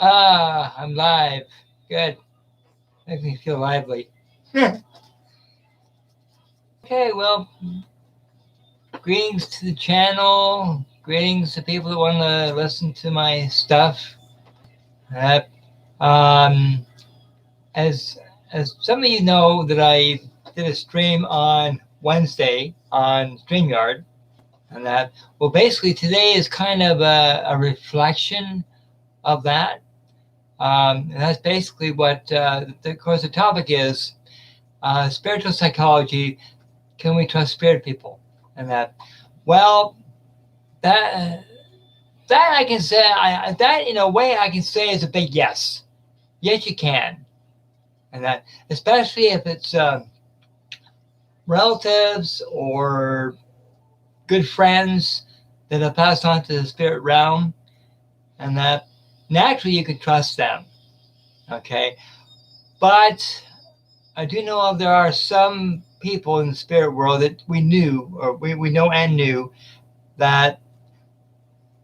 I'm live. Good. Makes me feel lively. Okay, well, greetings to the channel. Greetings to people that want to listen to my stuff. Um, as some of you know, that I did a stream on Wednesday on StreamYard, and that. Well, basically today is kind of a reflection of that. And that's basically what, of course, the topic is spiritual psychology. Can we trust spirit people? And that, well, that I can say, that in a way I can say is a big yes. Yes, you can. And that, especially if it's relatives or good friends that have passed on to the spirit realm, and that naturally you can trust them. Okay. But I do know there are some people in the spirit world that we knew, or we know and knew, that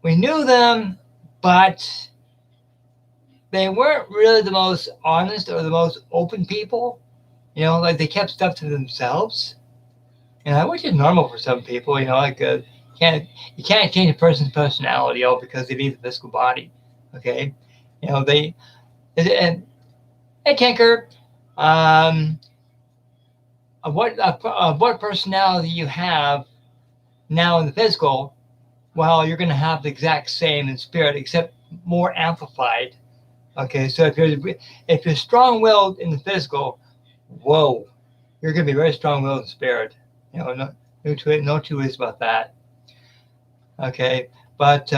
we knew them, but they weren't really the most honest or the most open people. You know, like they kept stuff to themselves. Which is normal for some people. You know, like you can't change a person's personality all because they leave the physical body. Okay, you know and hey Tinker, of what personality you have now in the physical, well, you're going to have the exact same in spirit, except more amplified. Okay, so if you're strong-willed in the physical, whoa, you're going to be very strong-willed in spirit. You know, no two ways about that. Okay, but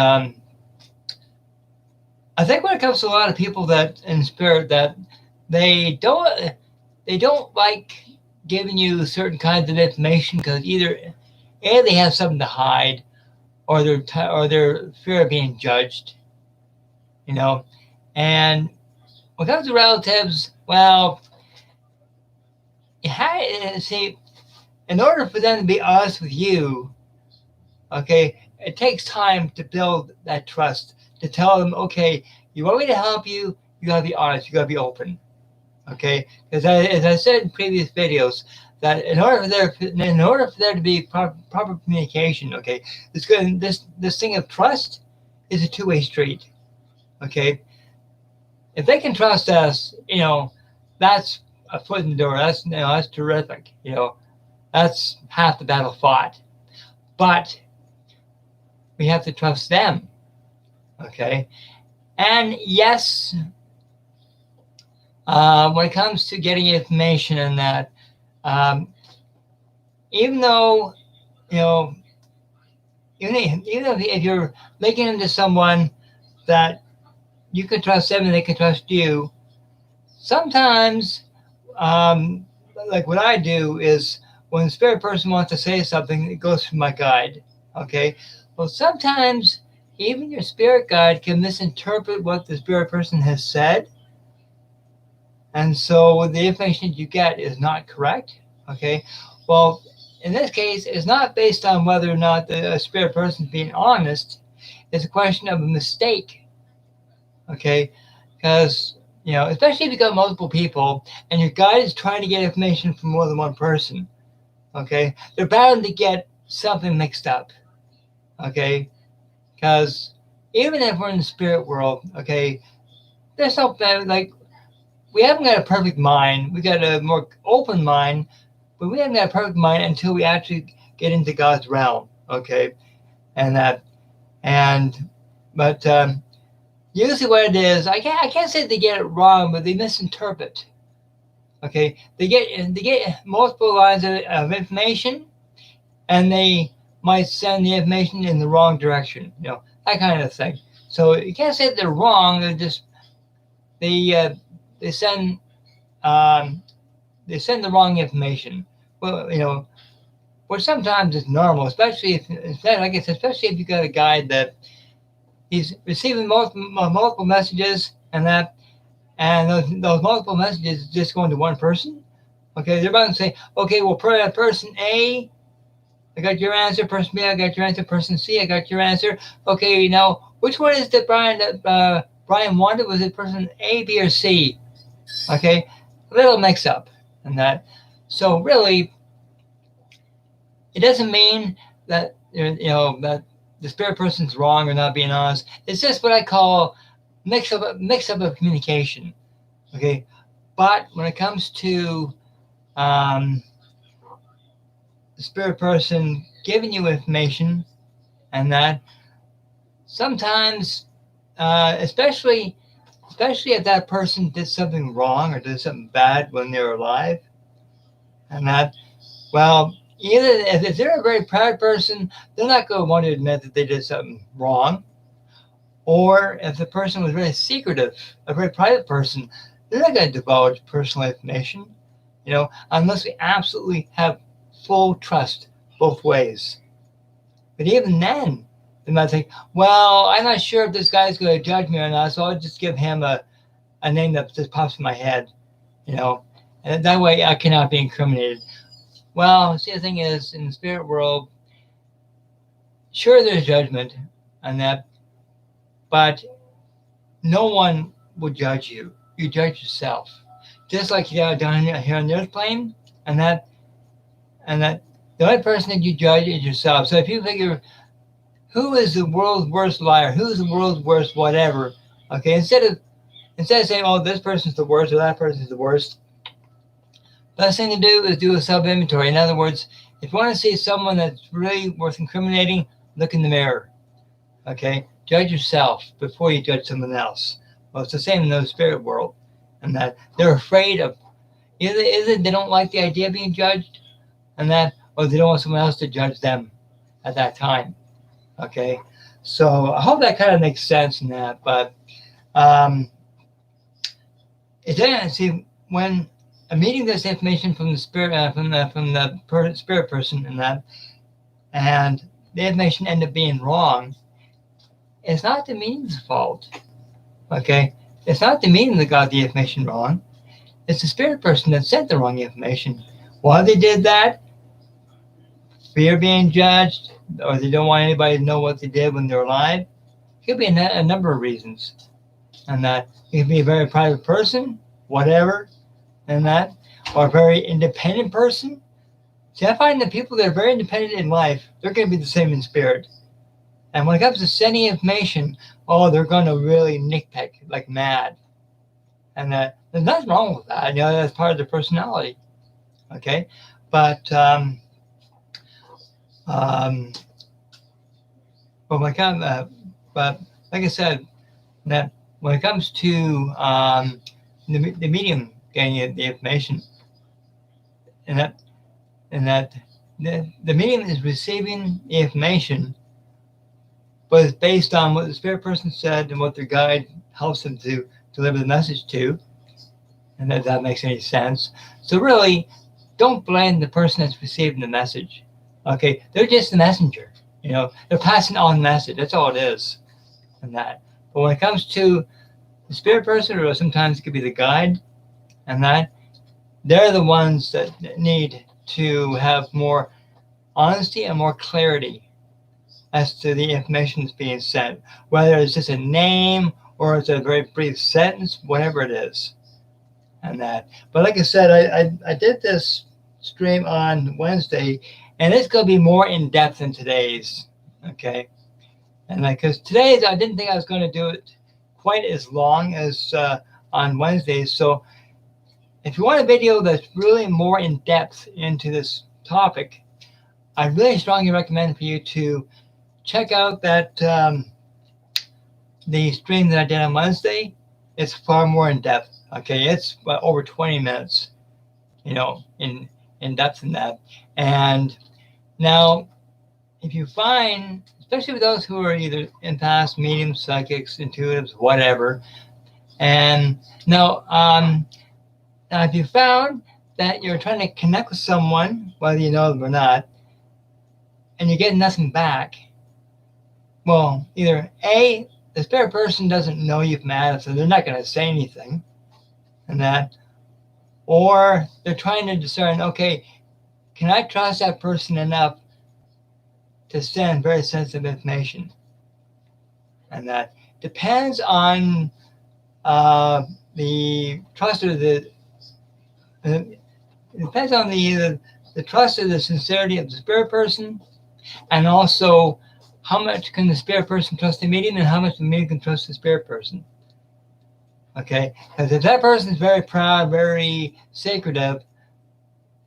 I think when it comes to a lot of people that in spirit, that they don't like giving you certain kinds of information, because either A, they have something to hide, or they're fear of being judged. You know, and when it comes to relatives, well, see, in order for them to be honest with you, okay, it takes time to build that trust, to tell them, okay, you want me to help you, you gotta be honest, you gotta be open. Okay, because as I said in previous videos, that in order for there to be proper communication, okay, this thing of trust is a two-way street. Okay, if they can trust us, you know, that's a foot in the door. That's terrific. You know, that's half the battle fought. But we have to trust them. Okay, and yes. When it comes to getting information and that, even though, you know, even if you're making them to someone that you can trust them and they can trust you, sometimes, like what I do is when the spirit person wants to say something, it goes through my guide. Okay, well, sometimes even your spirit guide can misinterpret what the spirit person has said. And so the information you get is not correct. Okay. Well, in this case, it's not based on whether or not the spirit person is being honest. It's a question of a mistake. Okay. Because, you know, especially if you've got multiple people and your guide is trying to get information from more than one person. Okay. They're bound to get something mixed up. Okay. Because even if we're in the spirit world, okay, there's something like, we haven't got a perfect mind. We got a more open mind, but we haven't got a perfect mind until we actually get into God's realm. Okay, but usually what it is, I can't say they get it wrong, but they misinterpret. Okay, they get multiple lines of information, and they might send the information in the wrong direction. You know, that kind of thing. So you can't say they're wrong. They're just they send the wrong information. Well, you know, which sometimes is normal, especially if you got a guide that he's receiving multiple messages, and those multiple messages just going to one person. Okay, they're about to say, okay, well, person A, I got your answer. Person B, I got your answer. Person C, I got your answer. Okay, now which one is the Brian Brian wanted was it person A, B, or C. Okay, a little mix up and that. So really, it doesn't mean that that the spirit person's wrong or not being honest. It's just what I call mix up of communication. Okay, but when it comes to the spirit person giving you information and that, sometimes, especially if that person did something wrong or did something bad when they were alive, and that, well, either if they're a very proud person, they're not going to want to admit that they did something wrong. Or if the person was very secretive, a very private person, they're not going to divulge personal information, unless we absolutely have full trust both ways. But even then, they might think, well, I'm not sure if this guy's going to judge me or not, so I'll just give him a name that just pops in my head, and that way I cannot be incriminated. Well, see, the thing is, in the spirit world, sure, there's judgment on that, but no one will judge you. You judge yourself. Just like down here on the earth plane, and that the only person that you judge is yourself. So if you figure, who is the world's worst liar? Who's the world's worst whatever? Okay, instead of saying, oh, this person's the worst or that person's the worst, the best thing to do is do a self-inventory. In other words, if you want to see someone that's really worth incriminating, look in the mirror. Okay, judge yourself before you judge someone else. Well, it's the same in the spirit world, and that they're afraid of either they don't like the idea of being judged, and that, or they don't want someone else to judge them at that time. Okay, so I hope that kind of makes sense in that. But it doesn't see when a meeting gets information from the spirit from the spirit person and that, and the information ended up being wrong. It's not the meeting's fault. Okay, it's not the meeting that got the information wrong. It's the spirit person that sent the wrong information. Why they did that? Fear being judged, or they don't want anybody to know what they did when they're alive. It could be a number of reasons, and that it could be a very private person, whatever, and that, or a very independent person. See, I find that people that are very independent in life, they're going to be the same in spirit. And when it comes to sending information, they're going to really nitpick like mad. And there's nothing wrong with that. That's part of their personality. Okay, but but like I said, that when it comes to the medium getting the information, and that the medium is receiving the information, but it's based on what the spirit person said and what their guide helps them to deliver the message to, and if that makes any sense. So really, don't blame the person that's receiving the message. Okay, they're just the messenger. They're passing on the message. That's all it is, and that. But when it comes to the spirit person, or sometimes it could be the guide, and that, they're the ones that need to have more honesty and more clarity as to the information that's being sent, whether it's just a name or it's a very brief sentence, whatever it is, and that. But like I said, I did this stream on Wednesday, and it's going to be more in depth than today's. Okay, and because today's, I didn't think I was going to do it quite as long as on Wednesdays. So if you want a video that's really more in depth into this topic, I really strongly recommend for you to check out that the stream that I did on Wednesday. It's far more in depth. Okay, it's over 20 minutes, in depth in that. And now, if you find, especially with those who are either empaths, mediums, psychics, intuitives, whatever, and now if you found that you're trying to connect with someone, whether you know them or not, and you get nothing back, well, either A, the spirit person doesn't know you've met, so they're not going to say anything, and that, or they're trying to discern, okay, can I trust that person enough to send very sensitive information? And that depends on the trust of it depends on the trust of the sincerity of the spirit person, and also how much can the spirit person trust the medium, and how much the medium can trust the spirit person. Okay, because if that person is very proud, very secretive,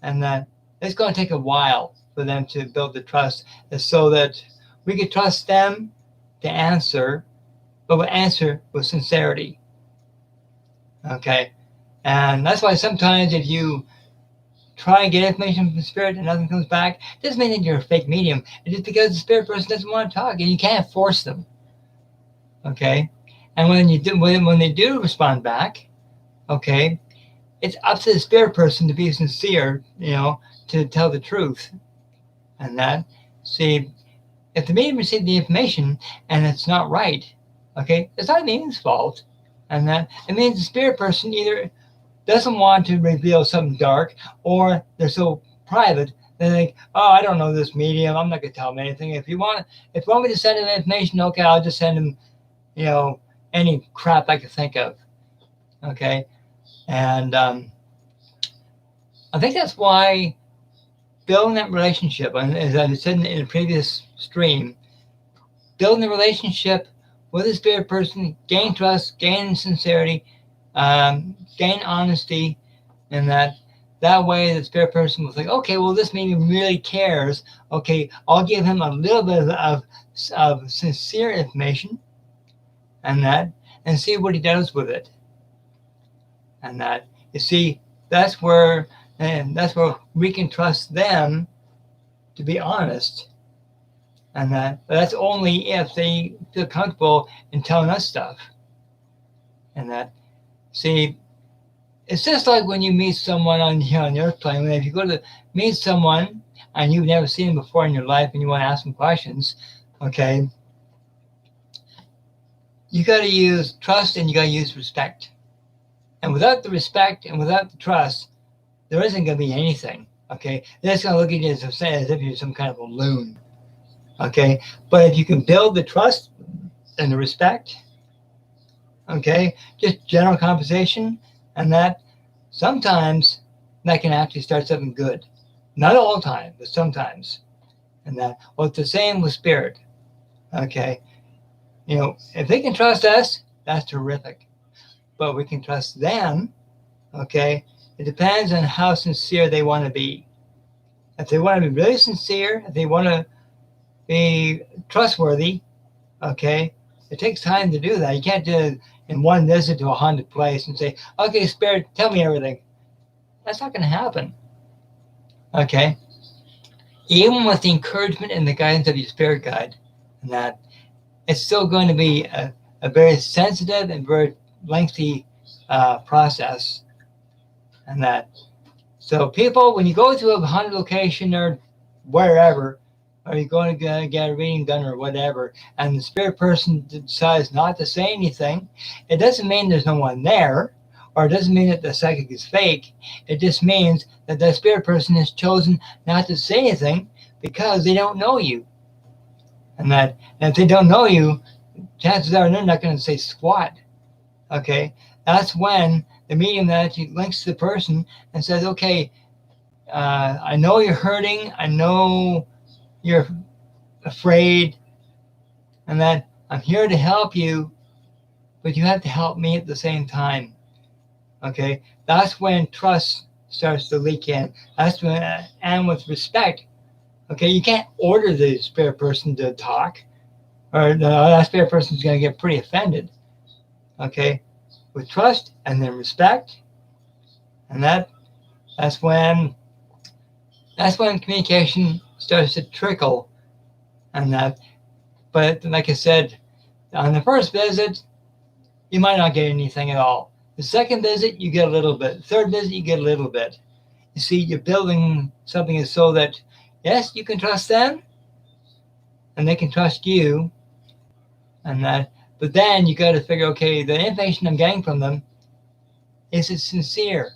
and that it's going to take a while for them to build the trust, so that we can trust them to answer, but we answer with sincerity. Okay, and that's why sometimes if you try and get information from the spirit and nothing comes back, it doesn't mean that you're a fake medium. It's just because the spirit person doesn't want to talk, and you can't force them. Okay, and when you do, when they do respond back, okay, it's up to the spirit person to be sincere, to tell the truth, and that. See, if the medium received the information and it's not right, okay, it's not the medium's fault, and that it means the spirit person either doesn't want to reveal something dark, or they're so private they think, oh, I don't know this medium, I'm not going to tell him anything. If you want me to send him information, okay, I'll just send him, any crap I could think of. Okay, and I think that's why building that relationship, and as I said in the previous stream, building the relationship with the spirit person, gain trust, gain sincerity, gain honesty, and that way the spirit person will think, okay, well, this medium really cares. Okay, I'll give him a little bit of sincere information, and see what he does with it. And that, you see, that's where we can trust them to be honest. And that's only if they feel comfortable in telling us stuff. And that, see, it's just like when you meet someone on the earth plane. If you go to meet someone and you've never seen them before in your life and you want to ask them questions, okay, you got to use trust and you got to use respect. And without the respect and without the trust, there isn't going to be anything. Okay, they're just going to look at you as if you're some kind of a loon. Okay, but if you can build the trust and the respect, okay, just general conversation, and that sometimes that can actually start something good. Not all the time, but sometimes. And that, well, it's the same with spirit. Okay, if they can trust us, that's terrific. But we can trust them. Okay, it depends on how sincere they want to be. If they want to be really sincere, if they want to be trustworthy, okay, it takes time to do that. You can't do it in one visit to a haunted place and say, okay, spirit, tell me everything. That's not going to happen. Okay, even with the encouragement and the guidance of your spirit guide, and that, it's still going to be a very sensitive and very lengthy process. And that, so people, when you go to a haunted location or wherever, or you're going to get a reading done or whatever, and the spirit person decides not to say anything, it doesn't mean there's no one there, or it doesn't mean that the psychic is fake. It just means that the spirit person has chosen not to say anything because they don't know you. And if they don't know you, chances are they're not going to say squat. Okay, that's when the medium actually links to the person and says, okay, I know you're hurting, I know you're afraid, and that I'm here to help you, but you have to help me at the same time. Okay, that's when trust starts to leak in. That's when, and with respect. Okay, you can't order the spirit person to talk, or that spirit person is going to get pretty offended. Okay, with trust and then respect, and that's when communication starts to trickle. And but like I said, on the first visit, you might not get anything at all. The second visit, you get a little bit. The third visit, you get a little bit. You see, you're building something so that, yes, you can trust them, and they can trust you, but then you got to figure, okay, the information I'm getting from them, is it sincere?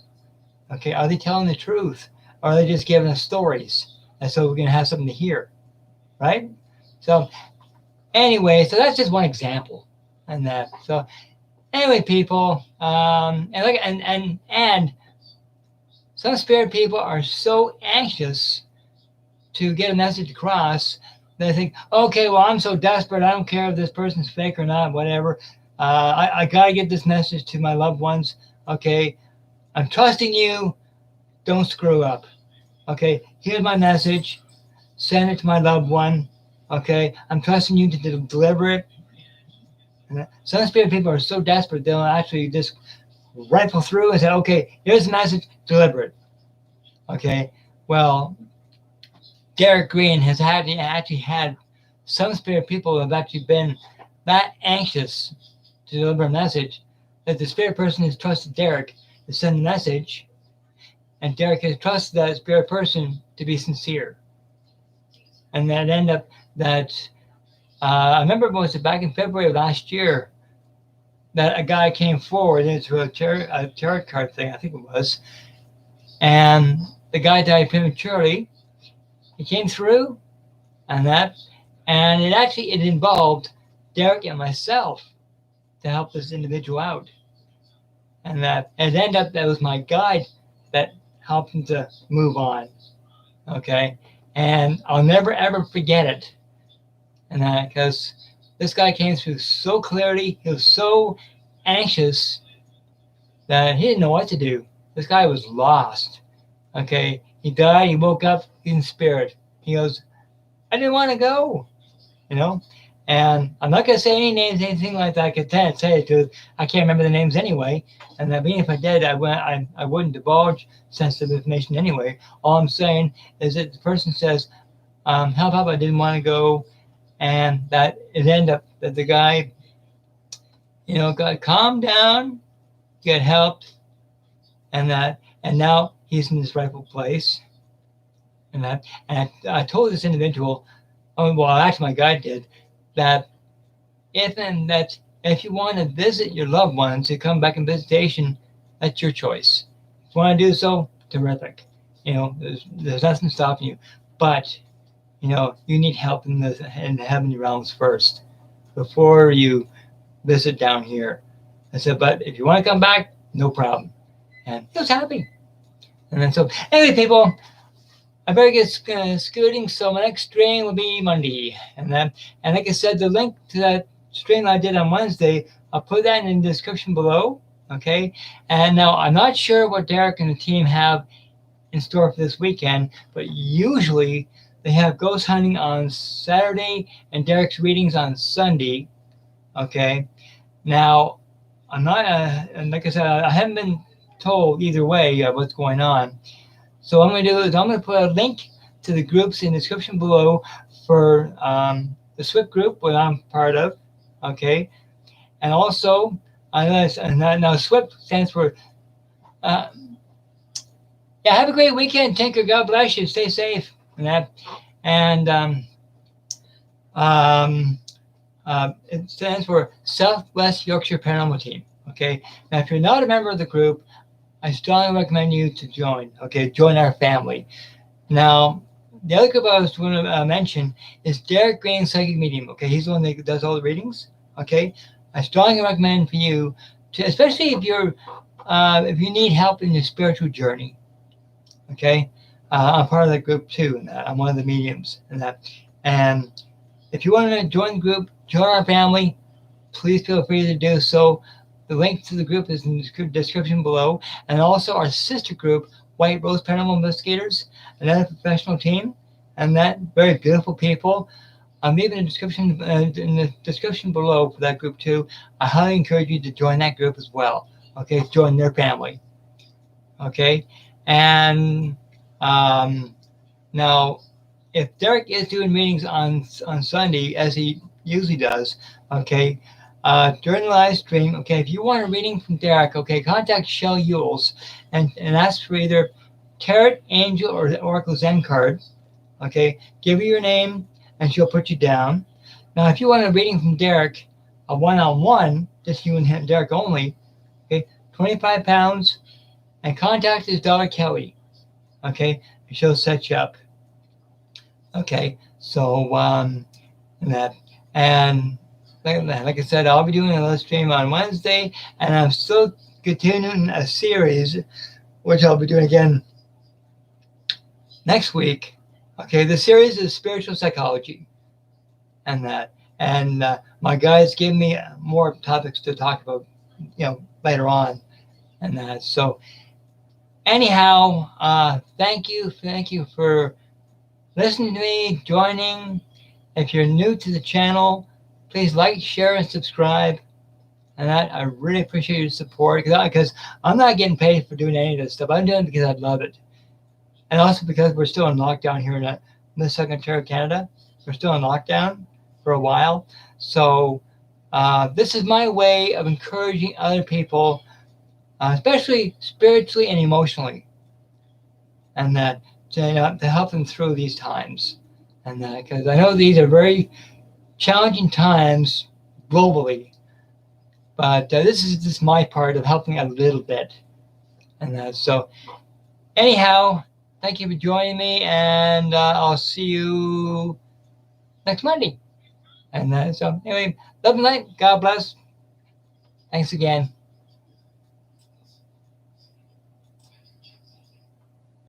Okay, are they telling the truth? Or are they just giving us stories? And so we're going to have something to hear, right? So anyway, so that's just one example. and that. So anyway, people, and some spirit people are so anxious to get a message across. They think, okay, well, I'm so desperate. I don't care if this person's fake or not, whatever. I got to get this message to my loved ones. Okay, I'm trusting you. Don't screw up. Okay, here's my message. Send it to my loved one. Okay, I'm trusting you to deliver it. And some spirit people are so desperate, they'll actually just rifle through and say, okay, here's the message, deliver it. Okay, well, Derek Green has actually had some spirit people who have actually been that anxious to deliver a message that the spirit person has trusted Derek to send a message, and Derek has trusted that spirit person to be sincere. And that end up that I remember it was back in February of last year that a guy came forward into a tarot card thing, I think it was, and the guy died prematurely. He came through, and it involved Derek and myself to help this individual out, and it ended up that was my guide that helped him to move on. Okay, and I'll never ever forget it, and that because this guy came through so clearly. He was so anxious that he didn't know what to do. This guy was lost. Okay, he died. He woke up in spirit. He goes, I didn't want to go, And I'm not gonna say any names, anything like that. I could say it because I can't remember the names anyway. And even if I did, I wouldn't divulge sensitive information anyway. All I'm saying is that the person says, "Help! I didn't want to go," and that it ended up that the guy, got calmed down, get helped, and now he's in his rightful place. And I told this individual, actually my guide did, that if you want to visit your loved ones to come back in visitation, that's your choice. If you want to do so, terrific. There's nothing stopping you. But, you need help in the heavenly realms first before you visit down here. I said, but if you want to come back, no problem. And he was happy. And then so, anyway, people, I better get scooting. So my next stream will be Monday. And like I said, the link to that stream I did on Wednesday, I'll put that in the description below. Okay. And now I'm not sure what Derek and the team have in store for this weekend, but usually they have ghost hunting on Saturday and Derek's readings on Sunday. Okay. Now, I'm not, and like I said, I haven't been told either way what's going on. So what I'm going to do is I'm going to put a link to the groups in the description below for the SWYPT group, what I'm part of. Okay. And also, now SWYPT stands for, have a great weekend, Tinker. God bless you. Stay safe. It stands for Southwest Yorkshire Paranormal Team. Okay. Now, if you're not a member of the group, I strongly recommend you to join. Okay, join our family. Now, the other group I was going to mention is Derek Green, Psychic Medium. Okay, he's the one that does all the readings. Okay, I strongly recommend for you to, especially if you need help in your spiritual journey. Okay, I'm part of that group too, and I'm one of the mediums in that. And if you want to join the group, join our family, please feel free to do so. The link to the group is in the description below, and also our sister group, White Rose Paranormal Investigators, another professional team, and that very beautiful people. I'm leaving the description below for that group too. I highly encourage you to join that group as well. Okay, join their family. Okay, and now if Derek is doing readings on Sunday, as he usually does, okay. During the live stream, okay, if you want a reading from Derek, okay, contact Shell Yules and ask for either Tarot, Angel, or the Oracle Zen card. Okay, give her your name and she'll put you down. Now, if you want a reading from Derek, a one-on-one, just you and him, Derek only, okay, £25, and contact his daughter Kelly. Okay, and she'll set you up. Okay, so like I said, I'll be doing a live stream on Wednesday, and I'm still continuing a series, which I'll be doing again next week. Okay, the series is spiritual psychology, and that, and my guys give me more topics to talk about, later on, and that. So anyhow, thank you for listening to me, joining. If you're new to the channel, please like, share, and subscribe. And I really appreciate your support, because I'm not getting paid for doing any of this stuff. I'm doing it because I love it. And also because we're still in lockdown here in Mississauga, Ontario, Canada. We're still in lockdown for a while. So this is my way of encouraging other people, especially spiritually and emotionally, and that to help them through these times. And that, because I know these are very challenging times globally, but this is just my part of helping a little bit. And that, so anyhow, thank you for joining me, and I'll see you next Monday. And so anyway, love and light. God bless. Thanks again.